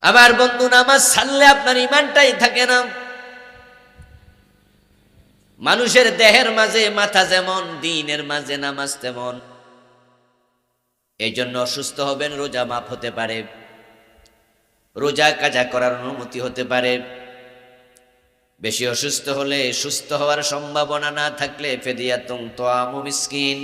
আমার বন্ধু, নামাজ ছাড়লে আপনার ইমানটাই থাকে না। মানুষের দেহের মাঝে মাথা যেমন, দিনের মাঝে নামাজ তেমন। এই জন্য অসুস্থ হবেন, রোজা মাফ হতে পারে, রোজা কাজা করার অনুমতি হতে পারে। বেশি অসুস্থ হলে, সুস্থ হওয়ার সম্ভাবনা না থাকলে ফিদিয়াতুন তাআমু মিসকিন,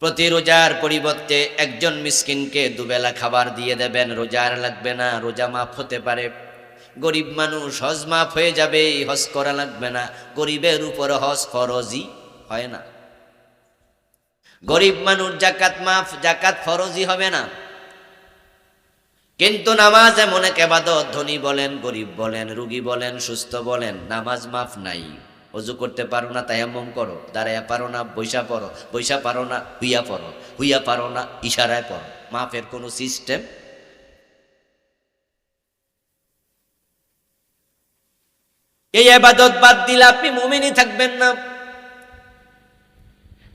প্রতি রোজার পরিবর্তে একজন মিসকিনকে দুবেলা খাবার দিয়ে দেবেন, রোজা আর লাগবে না, রোজা মাফ হতে পারে। গরিব মানুষ, হজ মাফ হয়ে যাবে, হজ করা লাগবে না। গরিবের উপর হজ ফরজই হয় না। গরিব মানুষ জাকাত মাফ, জাকাত ফরজই হবে না। কিন্তু নামাজ এমন এক ইবাদত, ধনী বলেন, গরিব বলেন, রোগী বলেন, সুস্থ বলেন, নামাজ মাফ নাই। ওযু করতে পারো না, তায়াম্মুম করো। দাঁড়ায়া পারো না, বৈশা পড়ো। বৈশা পারো না, হুইয়া পড়ো। হুইয়া পারো না, ইশারায় পড়ো। মাফের কোনো সিস্টেম। এই ইবাদত বাদ দিলে আপনি মুমিনই থাকবেন না।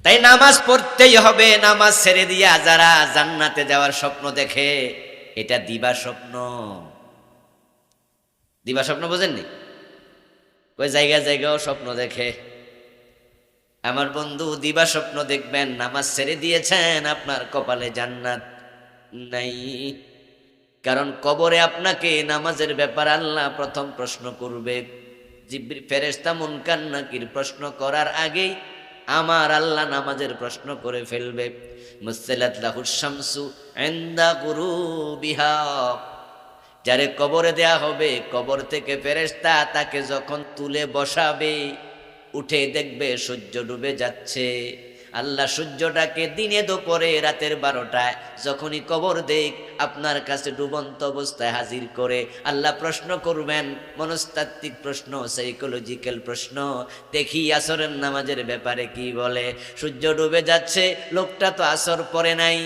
তাই নামাজ পড়তেই হবে। নামাজ ছেড়ে দিয়া যারা জান্নাতে যাওয়ার স্বপ্ন দেখে, এটা দিবা স্বপ্ন। দিবা স্বপ্ন বোঝেননি? ওই জায়গা জায়গাও স্বপ্ন দেখে। আমার বন্ধু, দিবা স্বপ্ন দেখবেন, নামাজ ছেড়ে দিয়েছেন, আপনার কপালে জান্নাত নাই। কারণ কবরে আপনাকে নামাজের ব্যাপার আল্লাহ প্রথম প্রশ্ন করবে। জিবরিল ফেরেশতা মুনকার নাকির প্রশ্ন করার আগেই আমার আল্লাহ নামাজের প্রশ্ন করে ফেলবে। মুসসালাত লাহুশ শামসু ইনদা গুরুবিহা, যারে কবরে দেয়া হবে, কবর থেকে ফেরেশতা তাকে যখন তুলে বসাবে, উঠে দেখবে সূর্য ডুবে যাচ্ছে। আল্লাহ সূর্যটাকে দিনে দুপুরে রাতের 12টায় যখনই কবর দেখ আপনার কাছে ডুবন্ত অবস্থায় হাজির করে আল্লাহ প্রশ্ন করবেন, মনস্তাত্ত্বিক প্রশ্ন, সাইকোলজিক্যাল প্রশ্ন। দেখি আসরের নামাজের ব্যাপারে কি বলে। সূর্য ডুবে যাচ্ছে, লোকটা তো আসর পড়ে নাই।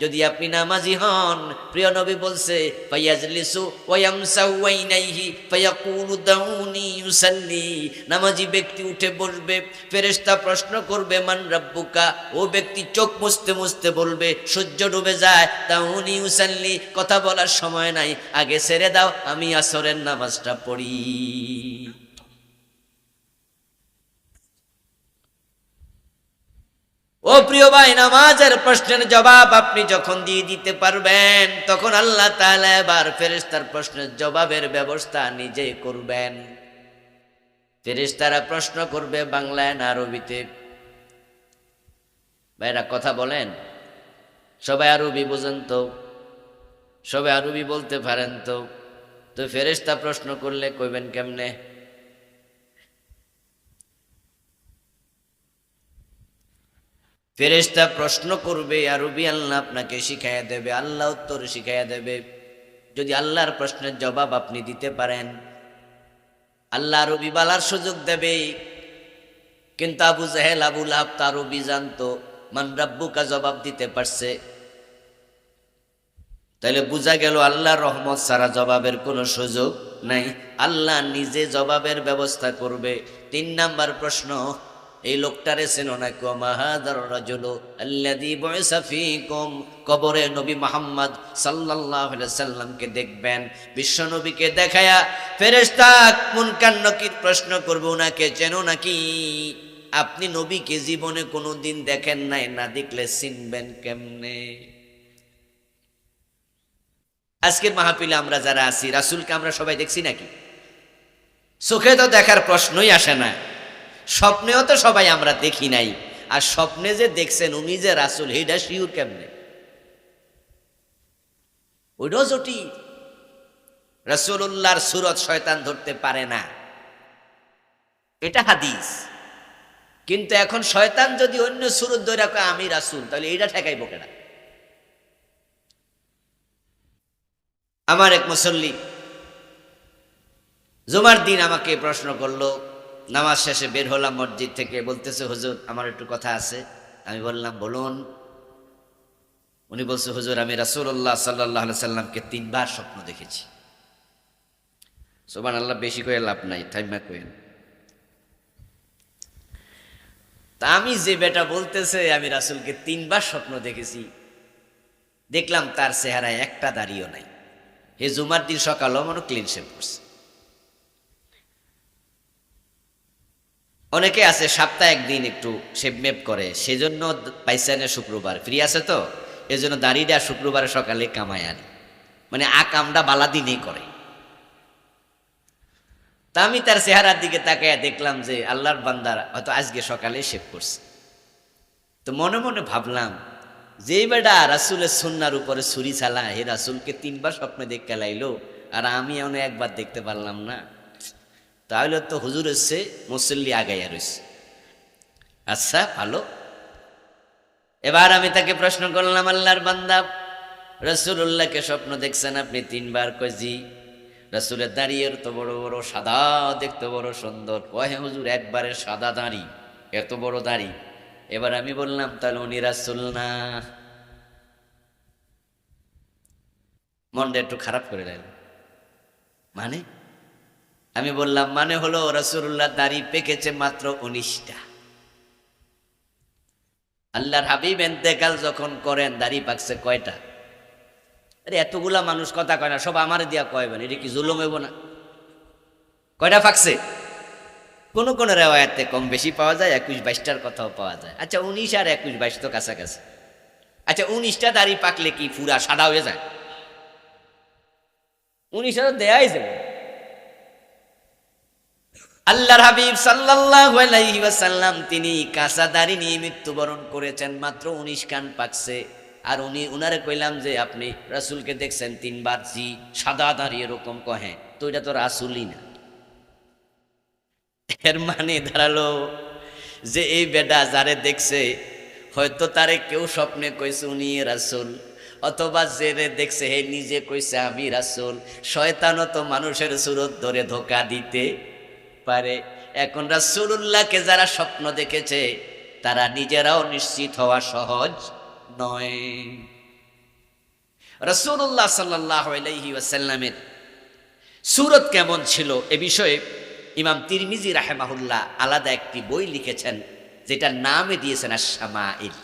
যদি আপনি নামাজি হন, প্রিয় নবী বলছে, ফায়াজলিসু ওয়া ইয়ামসাউ আইনাইহি ফায়াকুলু দাউনি ইউসাল্লি, নামাজি ব্যক্তি উঠে বসবে, ফেরেশতা প্রশ্ন করবে মান রাব্বুকা, ও ব্যক্তি চোখ মুছতে মুছতে বলবে সূর্য ডুবে যায়, দাউনি ইউসাল্লি, কথা বলার সময় নাই, আগে ছেড়ে দাও, আমি আসরের নামাজটা পড়ি। ও প্রিয় ভাই, নামাজের প্রশ্নের জবাব আপনি যখন দিয়ে দিতে পারবেন, তখন আল্লাহ তাআলা এবার ফেরেশতার প্রশ্নের জবাবের ব্যবস্থা নিজে করবেন। ফেরেশতারা প্রশ্ন করবে বাংলায় না আরবিতে? ভাইরা কথা বলেন, সবাই আরবি বোঝেন তো? সবাই আরবি বলতে পারেন তো? তো ফেরেশতা প্রশ্ন করলে কইবেন কেমনে? ফেরেশতা প্রশ্ন করবে আরবি, আল্লাহ আপনাকে শিখাইয়া দেবে, আল্লাহ উত্তর শিখাইয়া দেবে। যদি আল্লাহর প্রশ্নের জবাব আপনি দিতে পারেন, আল্লাহ আরবি বলার সুযোগ দেবে। কিন্তু আবু জাহেল, আবু লাহাব তো আরবি জানতো, মান রাব্বুকা জবাব দিতে পারছে। তাহলে বোঝা গেল আল্লাহর রহমত ছাড়া জবাবের কোনো সুযোগ নাই। আল্লাহ নিজে জবাবের ব্যবস্থা করবে। 3 নাম্বার প্রশ্ন, এই লোকটারে চেনো না? মা হাযার রাজুলু আল্লাযী বুইসা ফীকুম, কবরে নবী মুহাম্মদ সাল্লাল্লাহু আলাইহি সাল্লামকে দেখবেন। বিশ্ব নবীকে দেখায়া ফেরেশতা মুনকার নাকির প্রশ্ন করবে, ওনাকে চেনো নাকি? আপনি নবীকে জীবনে কোনোদিন দেখেন নাই, না দেখলে চিনবেন কেমনে? আজকের মাহফিলে আমরা যারা আছি, রাসূলকে আমরা সবাই দেখছি নাকি? চোখে তো দেখার প্রশ্নই আসে না, স্বপ্নেও তো সবাই আমরা দেখি নাই। আর স্বপ্নে যে দেখছেন উনি যে রাসূল, এইটা শিওর কেমনে? ওইটাও জটিল। রাসূলুল্লাহর সুরত শয়তান ধরতে পারে না, এটা হাদিস। কিন্তু এখন শয়তান যদি অন্য সুরত ধরে কয় আমি রাসূল, তাহলে এইটা ঠেকাইব কেডা? আমার এক মুসল্লি জুমার দিন আমাকে প্রশ্ন করলো, নামাজ শেষে বের হলাম মসজিদ থেকে, বলতেছে হুজুর আমার একটু কথা আছে। আমি বললাম বলুন। উনি বলছে হুজুর আমি রাসূলুল্লাহ সাল্লাল্লাহু আলাইহি সাল্লামকে 3 বার স্বপ্ন দেখেছি। সুবহানাল্লাহ, বেশি কয়ে লাভ নাই, থাইমা কইেন। তা আমি যে বেটা বলতেছে আমি রাসূলকে 3 বার স্বপ্ন দেখেছি, দেখলাম তার চেহারায় একটা দাড়িও নাই। এই জুমার দিন সকালেও মনে ক্লিন শেভ করছে। অনেকে আছে সপ্তাহে একদিন একটু শেভ মেপ করে, সেজন্য পাইছেন শুক্রবার ফ্রি আছে তো এজন্য দাড়িটা শুক্রবারে সকালে কামায় আনে, মানে আকামটা বালা দিনেই করে। তা আমি তার চেহারার দিকে তাকায় দেখলাম যে আল্লাহর বান্দার হয়তো আজকে সকালে শেভ করছে। তো মনে মনে ভাবলাম যে বেটা রাসূলের সুন্নাহর উপরে ছুরি চালা, হে রাসূলকে 3 বার স্বপ্নে দেখতে লাইলো আর আমি এমন একবার দেখতে পারলাম না, তাহলে তো হুজুর হচ্ছে মুসল্লি আগাইয়া রয়েছে। আচ্ছা ভালো। এবার আমি তাকে প্রশ্ন করলাম, আল্লাহর বান্দা রাসূলুল্লাহকে স্বপ্ন দেখছেন আপনি 3 বার? কয় জি। রাসূলের দাড়ি এত বড় বড় সাদা, দেখতে বড় সুন্দর। কয় হ্যাঁ হুজুর, একবারে সাদা দাড়ি, এত বড় দাড়ি। এবার আমি বললাম তাহলে উনি রাসূল না। মনটা একটু খারাপ করে দিল। মানে আমি বললাম মানে হলো রাসূলুল্লাহ দাড়ি পেকেছে মাত্র 19টা। আল্লাহর হাবিব ইন্তেকাল যখন করেন দাড়ি পাকছে কয়টা? আরে এতগুলা মানুষ কথা কয় না, সব আমার দিয়া কয়বেন, এটা কি জুলুম হইব না? কয়টা পাকছে? কোন কোন রেওয়ায়াতে কম বেশি পাওয়া যায়, 21-22টার কথাও পাওয়া যায়। আচ্ছা 19 আর 21-22 তো কাছাকাছি। আচ্ছা 19টা দাড়ি পাকলে কি পুরা সাদা হয়ে যায়? 19টা তো দেয়াই যাবে। আল্লাহর হাবিব সাল্লাল্লাহু আলাইহি ওয়াসাল্লাম তিনি কাঁচা দাড়ি নিয়ে মৃত্যুবরণ করেছেন, মাত্র 19 কান পাকছে। আর উনারে কইলাম যে আপনি রাসূলকে দেখছেন 3 বার? জি। সাদা দাড়ি এরকম? কহে তো এটা তো রাসূলই না। এর মানে দাঁড়ালো যে এই বেটা যারে দেখছে হয়তো তারে কেউ স্বপ্নে কইছে উনি রাসূল, অথবা জেরে দেখছে হে নিজে কইছে আমি রাসূল। শয়তানও তো মানুষের সুরত ধরে ধোঁকা দিতে পারে। এখন রাসূলুল্লাহকে যারা স্বপ্ন দেখেছে তারা নিজেরাও নিশ্চিত হওয়া সহজ নয়। রাসূলুল্লাহ সাল্লাল্লাহু আলাইহি ওয়াসাল্লামের সুরত কেমন ছিল এ বিষয়ে ইমাম তিরমিজি রাহেমাহুল্লাহ আলাদা একটি বই লিখেছেন, যেটার নামে দিয়েছেন আশ-শামাইল।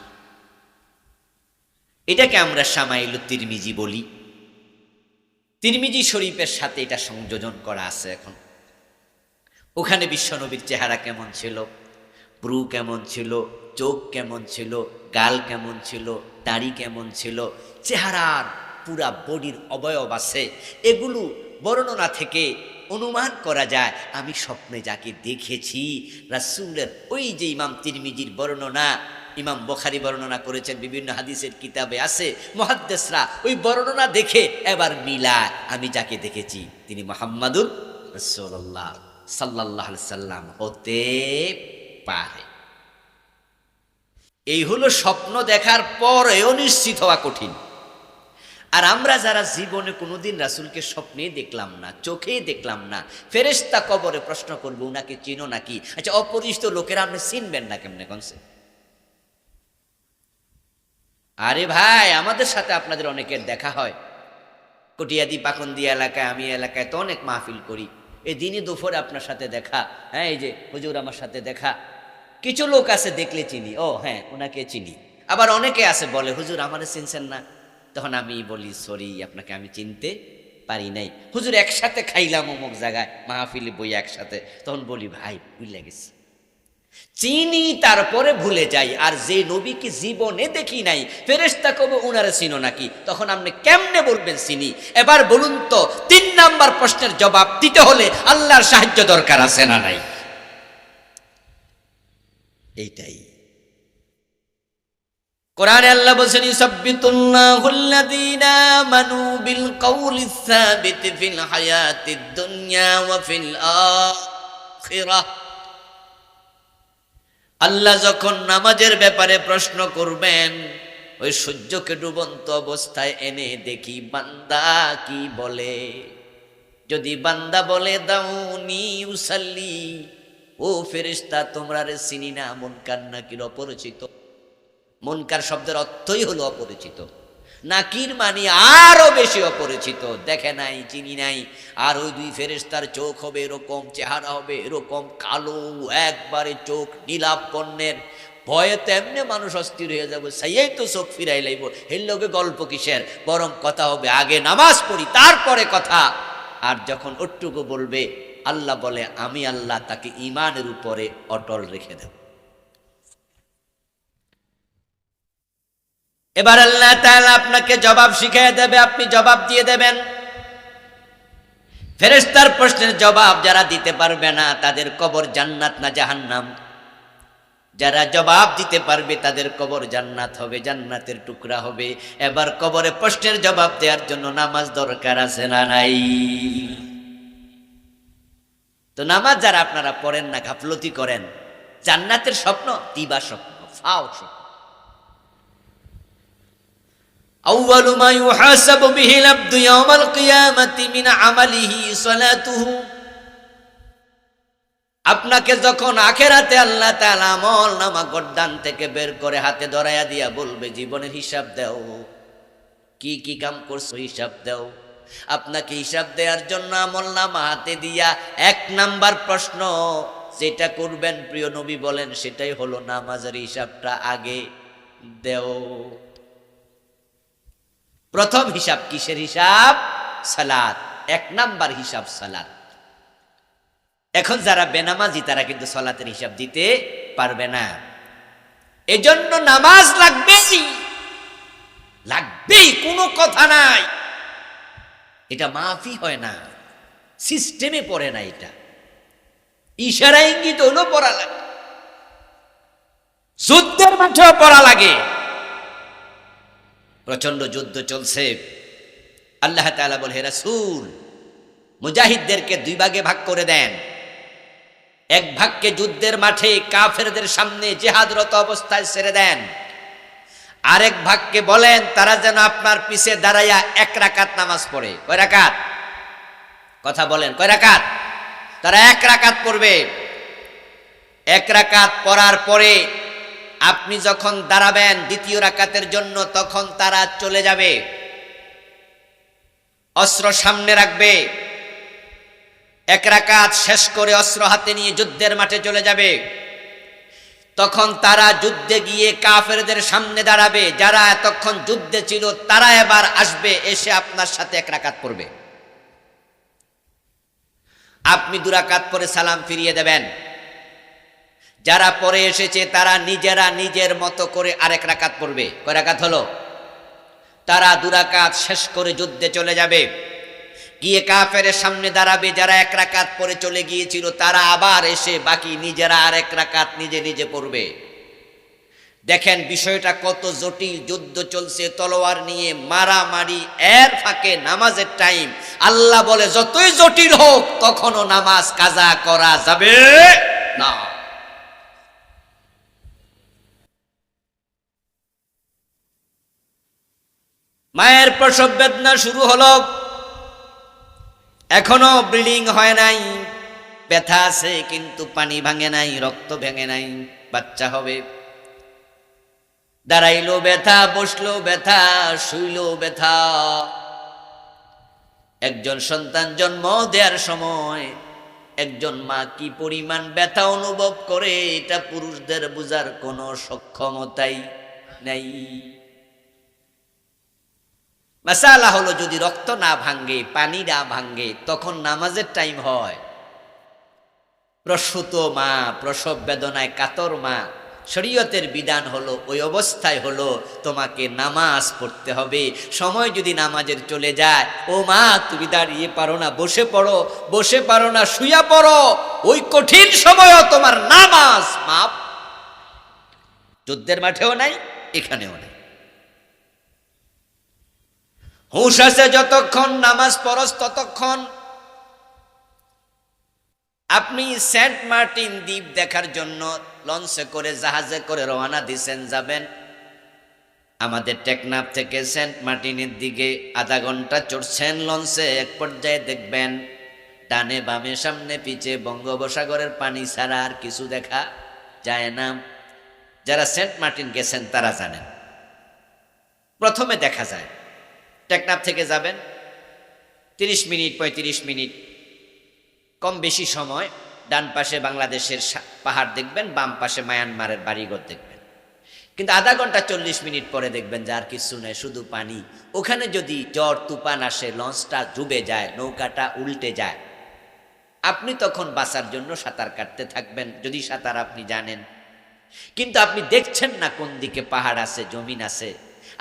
এটাকে আমরা শামাইল তিরমিজি বলি। তিরমিজি শরীফের সাথে এটা সংযোজন করা আছে। এখন ওখানে বিশ্বনবীর চেহারা কেমন ছিল, ব্রু কেমন ছিল, চোখ কেমন ছিল, গাল কেমন ছিল, দাড়ি কেমন ছিল, চেহারার পুরা বডির অবয়ব আছে, এগুলো বর্ণনা থেকে অনুমান করা যায় আমি স্বপ্নে যাকে দেখেছি রাসূলের ওই যে ইমাম তিরমিজির বর্ণনা, ইমাম বুখারী বর্ণনা করেছেন, বিভিন্ন হাদিসের কিতাবে আছে। মুহাদ্দিসরা ওই বর্ণনা দেখে এবার মিলায় আমি যাকে দেখেছি তিনি মুহাম্মাদুর রাসূলুল্লাহ সাল্লাল্লাহু আলাইহি সাল্লাম হতে পারে। এই হলো স্বপ্ন দেখার পরেও নিশ্চিত হওয়া কঠিন। আর আমরা যারা জীবনে কোনোদিন রাসূলকে স্বপ্নে দেখলাম না, চোখে দেখলাম না, ফেরেশতা কবরে প্রশ্ন করবে উনাকে চিনো নাকি? আচ্ছা অপরিচিত লোকেরা আপনি চিনবেন না কেমনে কোনছে? আরে ভাই আমাদের সাথে আপনাদের অনেকের দেখা হয়, কটিয়াদি পাকন্দি এলাকায়, আমি এলাকায় তো অনেক মাহফিল করি। এই দিনই দুপুরে আপনার সাথে দেখা, হ্যাঁ এই যে হুজুর আমার সাথে দেখা। কিছু লোক আছে দেখলে চিনি, ও হ্যাঁ ওনাকে চিনি। আবার অনেকে আছে বলে হুজুর আমারে চিনছেন না, তখন আমি বলি সরি আপনাকে আমি চিনতে পারি নাই। হুজুর একসাথে খাইলাম অমুক জায়গায় মাহফিলে বই একসাথে, তখন বলি ভাই ভুলে গেছি। চিনি তারপরে ভুলে যাই। আর যে নবীকে জীবনে দেখি নাই ফেরেশতা কবে উনারে চিনো নাকি, তখন আপনি কেমনে বলবেন চিনি? এবার বলুন তো 3 নাম্বার প্রশ্নের জবাব দিতে হলে আল্লাহর সাহায্য দরকার আছে না নাই? এইটাই কোরআনে আল্লাহ বলেন ইউসাব্বিতুল্লাহুল্লাযীনা আমানু বিল কওলিস সাবিত ফিল হায়াতিদ দুনিয়া ওয়া ফিল আখিরাহ। আল্লাহ যখন নামাজের ব্যাপারে প্রশ্ন করবেন, ওই সূর্যকে ডুবন্ত অবস্থায় এনে দেখি বান্দা কি বলে। যদি বান্দা বলে দাউনি উসাল্লি, ও ফেরেশতা তোমরা রে চিনি না, মুনকার নাকির অপরিচিত। মুনকার শব্দের অর্থই হলো অপরিচিত, নাকির মানে আরো বেশি অপরিচিত, দেখে নাই চিনি নাই। আর ওই 2 ফেরেশতার চোখ হবে এরকম, চেহারা হবে এরকম কালো, একবারে চোখ নীলাভ বর্ণের, ভয়ে তো এমনি মানুষ অস্থির হয়ে যাবো, সাইয়াই তো চোখ ফিরাই লাইব, এর লোকে গল্প কিসের, বরং কথা হবে আগে নামাজ পড়ি তারপরে কথা। আর যখন ওটুকু বলবে, আল্লাহ বলে আমি আল্লাহ তাকে ঈমানের উপরে অটল রেখে দেব। এবার আল্লাহ তাআলা আপনাকে জবাব শিখিয়ে দেবে, আপনি জবাব দিয়ে দেবেন। ফেরেশতার প্রশ্নের জবাব যারা দিতে পারবে না তাদের কবর জান্নাত না জাহান্নাম, যারা জবাব দিতে পারবে তাদের কবর জান্নাত হবে, জান্নাতের টুকরা হবে। এবার কবরে প্রশ্নের জবাব দেওয়ার জন্য নামাজ দরকার আছে না নাই? তো নামাজ যারা আপনারা পড়েন না, গাফলতি করেন, জান্নাতের স্বপ্ন দিবা স্বপ্ন, ফাও স্বপ্ন। আউয়ালু মা ইউহাসাবু বিহিল আবদু ইয়াওমাল কিয়ামাতি মিন আমালিহি সালাতুহু। আপনাকে যখন আখেরাতে আল্লাহ তাআলা আমল নামা গর্দান থেকে বের করে হাতে ধরাইয়া দিয়া বলবে জীবনের হিসাব দাও, কি কি কাম করছো হিসাব দাও। আপনাকে হিসাব দেওয়ার জন্য আমল নামা হাতে দিয়া 1 নাম্বার প্রশ্ন যেটা করবেন প্রিয় নবী বলেন সেটাই হলো নামাজের হিসাবটা আগে দেও। প্রথম হিসাব কিসের হিসাব? সালাত। 1 নাম্বার হিসাব সালাত। এখন যারা বেনামাজি তারা কিন্তু সালাতের হিসাব দিতে পারবে না, এজন্য নামাজ লাগবেই, লাগবেই, কোনো কথা নাই। এটা মাফি হয় না, সিস্টেমে পড়ে না, এটা ইশারা ইঙ্গিত হলো পড়া লাগে, যুদ্ধের মাঠেও পড়া লাগে। প্রচন্ড যুদ্ধ চলছে, আল্লাহ তাআলা বলে হে রাসূল মুজাহিদদেরকে 2 ভাগে ভাগ করে দেন। 1 ভাগকে যুদ্ধের মাঠে কাফেরদের সামনে জিহাদরত অবস্থায় ছেড়ে দেন, আরেক ভাগকে বলেন তারা যেন আপনার পিছে দাঁড়াইয়া 1 রাকাত নামাজ পড়ে। কয় রাকাত? কথা বলেন, কয় রাকাত? তারা 1 রাকাত পড়বে। 1 রাকাত পড়ার পরে আপনি যখন দাঁড়াবেন 2য় রাকাতের জন্য, তখন তারা চলে যাবে, অস্ত্র সামনে রাখবে। 1 রাকাত শেষ করে অস্ত্র হাতে নিয়ে যুদ্ধের মাঠে চলে যাবে। তখন তারা যুদ্ধে গিয়ে কাফেরদের সামনে দাঁড়াবে, যারা এতক্ষণ যুদ্ধে ছিল তারা এবার আসবে, এসে আপনার সাথে 1 রাকাত পড়বে। আপনি 2 রাকাত পরে সালাম ফিরিয়ে দেবেন। যারা পরে এসেছে তারা নিজেরা নিজের মতো করে আরেক রাকাত পড়বে। কয় রাকাত হলো? তারা 2 রাকাত শেষ করে যুদ্ধে চলে যাবে, গিয়ে কাফেরের সামনে দাঁড়াবে। যারা 1 রাকাত পরে চলে গিয়েছিল তারা আবার এসে বাকি নিজেরা আরেক রাকাত নিজে নিজে পড়বে। দেখেন বিষয়টা কত জটিল, যুদ্ধ চলছে তলোয়ার নিয়ে, মারামারি, এর ফাঁকে নামাজের টাইম। আল্লাহ বলে যতই জটিল হোক তখনও নামাজ কাজা করা যাবে না। মায়ের প্রসব বেদনা শুরু হলো, এখনো ব্লিডিং হয় নাই, ব্যথা আছে কিন্তু পানি ভাঙে নাই, রক্ত ভেঙে নাই, বাচ্চা হবে। দাঁড়াইলো ব্যথা, বসলো ব্যথা, শুইলো ব্যথা। একজন সন্তান জন্ম দেওয়ার সময় একজন মা কি পরিমাণ ব্যথা অনুভব করে এটা পুরুষদের বোঝার কোনো সক্ষমতাই নাই। মাসালা হলো যদি রক্ত না ভাঙ্গে, পানি না ভাঙ্গে, তখন নামাজের টাইম হয়। প্রসূত মা, প্রসব বেদনায় কাতর মা, শরীয়তের বিধান হলো ওই অবস্থায় হলো তোমাকে নামাজ পড়তে হবে। সময় যদি নামাজের চলে যায়, ও মা তুমি দাঁড়িয়ে পারো না, বসে পড়ো, বসে পারো না শুইয়া পড়ো, ওই কঠিন সময়ও তোমার নামাজ মাপ। যুদ্ধের মাঠেও নাই, এখানেও নাই। হুঁশ আছে যতক্ষণ নামাজ পড়স ততক্ষণ। আপনি সেন্ট মার্টিন দ্বীপ দেখার জন্য লঞ্চে করে জাহাজে করে রওনা দিছেন, যাবেন। আমাদের টেকনাফ থেকে সেন্ট মার্টিনের দিকে আধা ঘন্টা চড়ছেন লঞ্চে, এক পর্যায়ে দেখবেন ডানে বামে সামনে পিছে বঙ্গোপসাগরের পানি ছাড়া আর কিছু দেখা যায় না। যারা সেন্ট মার্টিন গেছেন তারা জানেন। প্রথমে দেখা যায় টেকনাফ থেকে যাবেন 30 মিনিট 35 মিনিট কম বেশি সময়, ডান পাশে বাংলাদেশের পাহাড় দেখবেন, বাম পাশে মায়ানমারের বাড়িঘর দেখবেন। কিন্তু আধা ঘন্টা 40 মিনিট পরে দেখবেন যে আর কিছু নাই, শুধু পানি। ওখানে যদি ঝড় তুফান আসে, লঞ্চটা ডুবে যায়, নৌকাটা উল্টে যায়, আপনি তখন বাঁচার জন্য সাঁতার কাটতে থাকবেন, যদি সাঁতার আপনি জানেন। কিন্তু আপনি দেখছেন না কোন দিকে পাহাড় আছে, জমিন আছে,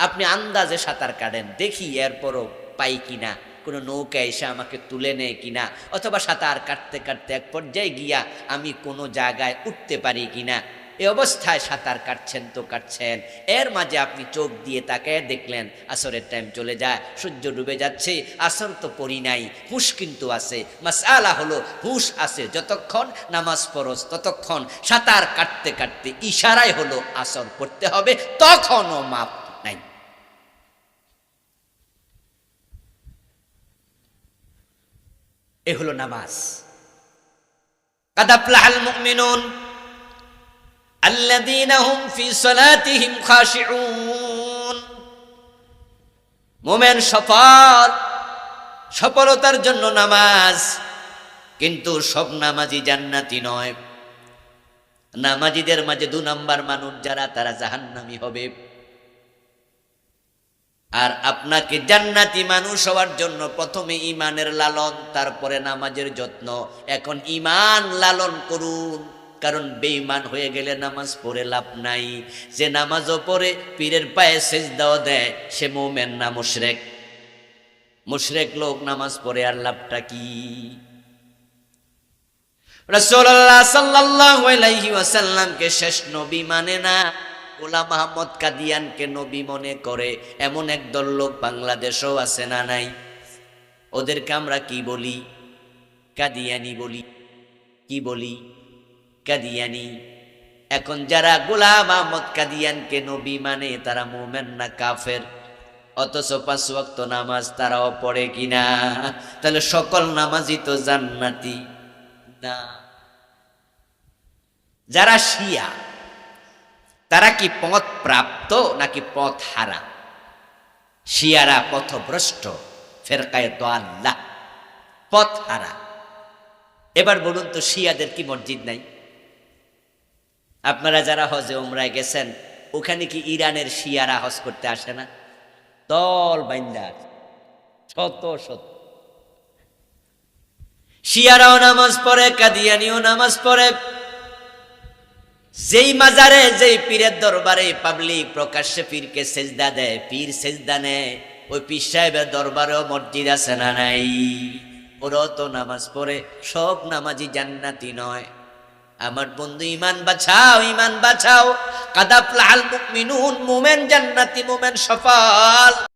আপনি আন্দাজে সাঁতার কাটেন, দেখি এরপরও পাই কিনা, কোনো নৌকা এসে আমাকে তুলে নেয় কিনা, অথবা সাঁতার কাটতে কাটতে এক পর্যায়ে গিয়া আমি কোনো জায়গায় উঠতে পারি কিনা। এই অবস্থায় সাঁতার কাটছেন তো কাটছেন, এর মাঝে আপনি চোখ দিয়ে তাকায় দেখলেন আসরের টাইম চলে যায়, সূর্য ডুবে যাচ্ছে, আসর তো পড়ি নাই, হুঁশ কিন্তু আছে। মাসআলা হলো হুঁশ আছে যতক্ষণ নামাজ ফরজ ততক্ষণ, সাঁতার কাটতে কাটতে ইশারায় হলো আসর পড়তে হবে, তখনও মাপ নাই। এ হলো নামাজ। কাদ আফলাহাল মুমিনুন আল্লাযীনা হুম ফি সালাতিহিম খাশিউন। মুমিন সফল, সফলতার জন্য নামাজ। কিন্তু সব নামাজি জান্নাতি নয়। নামাজিদের মাঝে 2 নাম্বার মানুষ যারা, তারা জাহান্নামী হবে। আর আপনাকে জান্নাতি মানুষ হওয়ার জন্য প্রথমে ঈমানের লালন, তারপরে নামাজের যত্ন। এখন ঈমান লালন করুন, কারণ বেঈমান হয়ে গেলে নামাজ পড়ে লাভ নাই। যে নামাজও পড়ে পীরের পায়ে সেজদাও দেয়, সে মুমিন না মুশরিক। মুশরিক লোক নামাজ পড়ে আর লাভটা কি? রাসূলুল্লাহ সাল্লাল্লাহু আলাইহি ওয়াসাল্লামকে শেষ নবী মানে না, গোলাম আহমদ কাদিয়ানকে নবী মনে করে এমন একদল লোক বাংলাদেশেও আছে না নাই? ওদেরকে আমরা কি বলি? কাদিয়ানি বলি। কি বলি? কাদিয়ানি। এখন যারা গোলাম আহমদ কাদিয়ানকে নবী মানে, তারা মুমিন না কাফের? অথচ 5 ওয়াক্ত নামাজ তারাও পড়ে কিনা? তাহলে সকল নামাজই তো জান্নাতি না। যারা শিয়া, তারা কি পথ প্রাপ্ত নাকি পথ হারা? শিয়ারা পথভ্রষ্ট, ফেরকায়ে দাল্লাহ, পথ হারা। এবার বলুন তো, শিয়াদের কি মসজিদ নাই? আপনারা যারা হজে উমরায় গেছেন, ওখানে কি ইরানের শিয়ারা হজ করতে আসে না? দল বাইন্দা শত শত। শিয়ারাও নামাজ পড়ে, কাদিয়ানিও নামাজ পড়ে। যেই মাজারে, যেই পীরের দরবারে পাবলিক প্রকাশ্যে পীরকে সেজদা দেয়, পীর সেজদা নেয়, ওই পীর সাহেবের দরবারেও মসজিদ আছে না নাই? ওরাও তো নামাজ পড়ে। সব নামাজি জান্নাতি নয়। আমার বন্ধু, ঈমান বাঁচাও, ঈমান বাঁচাও। কাদ আফলাহাল মুমিনুন, মুমিন জান্নাতি, মুমিন সফল।